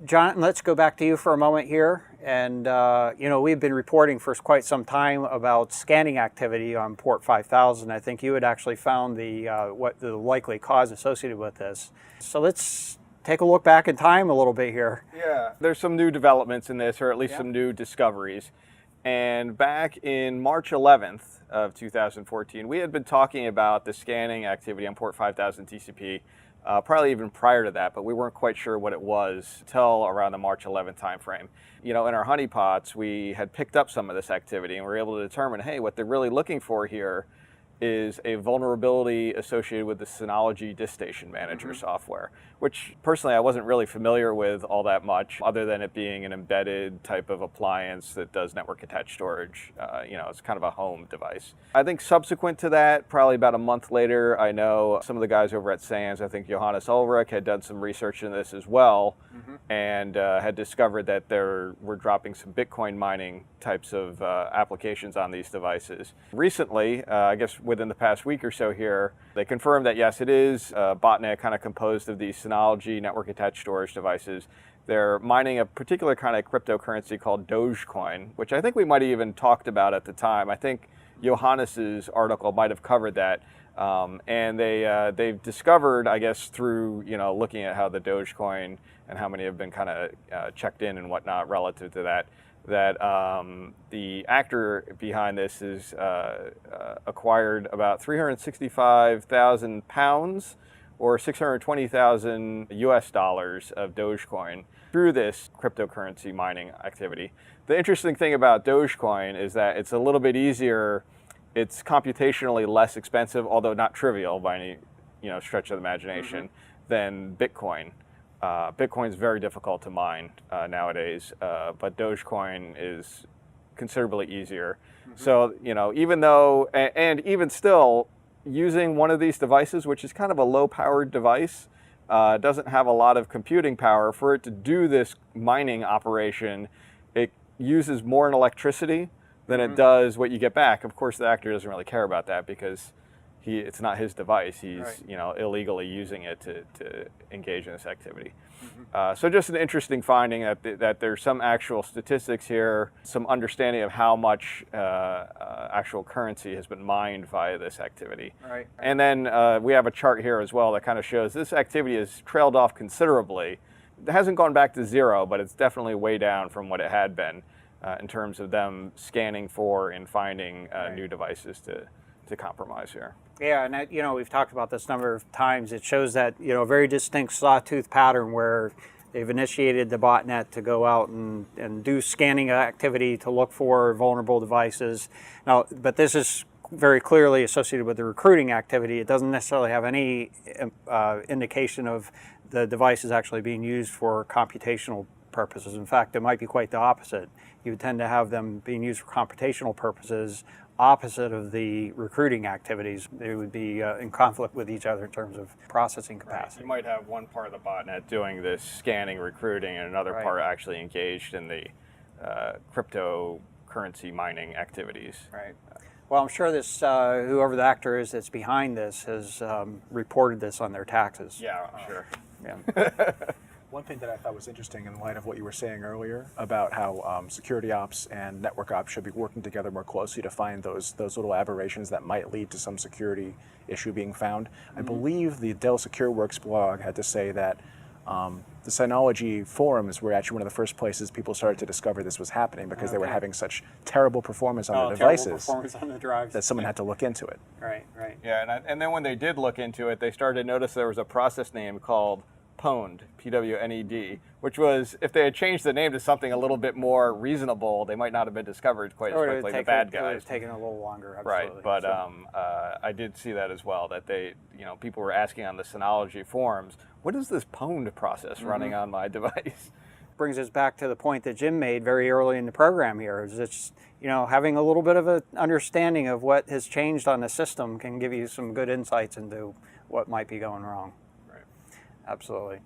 John, let's go back to you for a moment here. And, we've been reporting for quite some time about scanning activity on port 5000. I think you had actually found what the likely cause associated with this. So let's take a look back in time a little bit here. Yeah, there's some new developments in this, or at least some new discoveries. And back in March 11th of 2014, we had been talking about the scanning activity on port 5000 TCP, probably even prior to that, but we weren't quite sure what it was until around the March 11th timeframe. In our honeypots, we had picked up some of this activity and we were able to determine, hey, what they're really looking for here is a vulnerability associated with the Synology DiskStation Manager software, which personally I wasn't really familiar with all that much, other than it being an embedded type of appliance that does network attached storage. It's kind of a home device. I think subsequent to that, probably about a month later, I know some of the guys over at SANS, I think Johannes Ulrich had done some research in this as well, and had discovered that there were dropping some Bitcoin mining types of applications on these devices. Recently, I guess within the past week or so here, they confirmed that yes, it is a botnet kind of composed of these Synology network attached storage devices. They're mining a particular kind of cryptocurrency called Dogecoin, which I think we might have even talked about at the time. I think Johannes's article might have covered that. And they've discovered, I guess, through looking at how the Dogecoin and how many have been kind of checked in and whatnot relative to that, the actor behind this is acquired about 365,000 pounds or 620,000 US dollars of Dogecoin through this cryptocurrency mining activity. The interesting thing about Dogecoin is that it's a little bit easier. It's computationally less expensive, although not trivial by any stretch of the imagination, than Bitcoin. Bitcoin is very difficult to mine nowadays, but Dogecoin is considerably easier. So, even though, and even still, using one of these devices, which is kind of a low-powered device, doesn't have a lot of computing power. For it to do this mining operation, it uses more in electricity than it does what you get back. Of course, the actor doesn't really care about that because it's not his device. He's illegally using it to engage in this activity. So just an interesting finding that there's some actual statistics here, some understanding of how much actual currency has been mined via this activity. And then we have a chart here as well that kind of shows this activity has trailed off considerably. It hasn't gone back to zero, but it's definitely way down from what it had been in terms of them scanning for and finding new devices to compromise here. Yeah, and we've talked about this a number of times. It shows that a very distinct sawtooth pattern where they've initiated the botnet to go out and do scanning activity to look for vulnerable devices. Now, but this is very clearly associated with the recruiting activity. It doesn't necessarily have any indication of the devices actually being used for computational purposes. In fact, it might be quite the opposite. You would tend to have them being used for computational purposes opposite of the recruiting activities. They would be in conflict with each other in terms of processing capacity. You might have one part of the botnet doing this scanning, recruiting, and another part actually engaged in the cryptocurrency mining activities. Well, I'm sure this whoever the actor is that's behind this has reported this on their taxes. Yeah, sure. Yeah. One thing that I thought was interesting in light of what you were saying earlier about how security ops and network ops should be working together more closely to find those little aberrations that might lead to some security issue being found. I believe the Dell SecureWorks blog had to say that the Synology forums were actually one of the first places people started to discover this was happening because they were having such terrible performance on the devices on the drives. that someone had to look into it. Right. Yeah, and then when they did look into it, they started to notice there was a process name called Pwned, P-W-N-E-D, which was, if they had changed the name to something a little bit more reasonable, they might not have been discovered quite as quickly, the bad guys. It would have taken a little longer, Right, absolutely. but I did see that as well, that they, people were asking on the Synology forums, what is this Pwned process running on my device? Brings us back to the point that Jim made very early in the program here, is it's, having a little bit of an understanding of what has changed on the system can give you some good insights into what might be going wrong. Absolutely.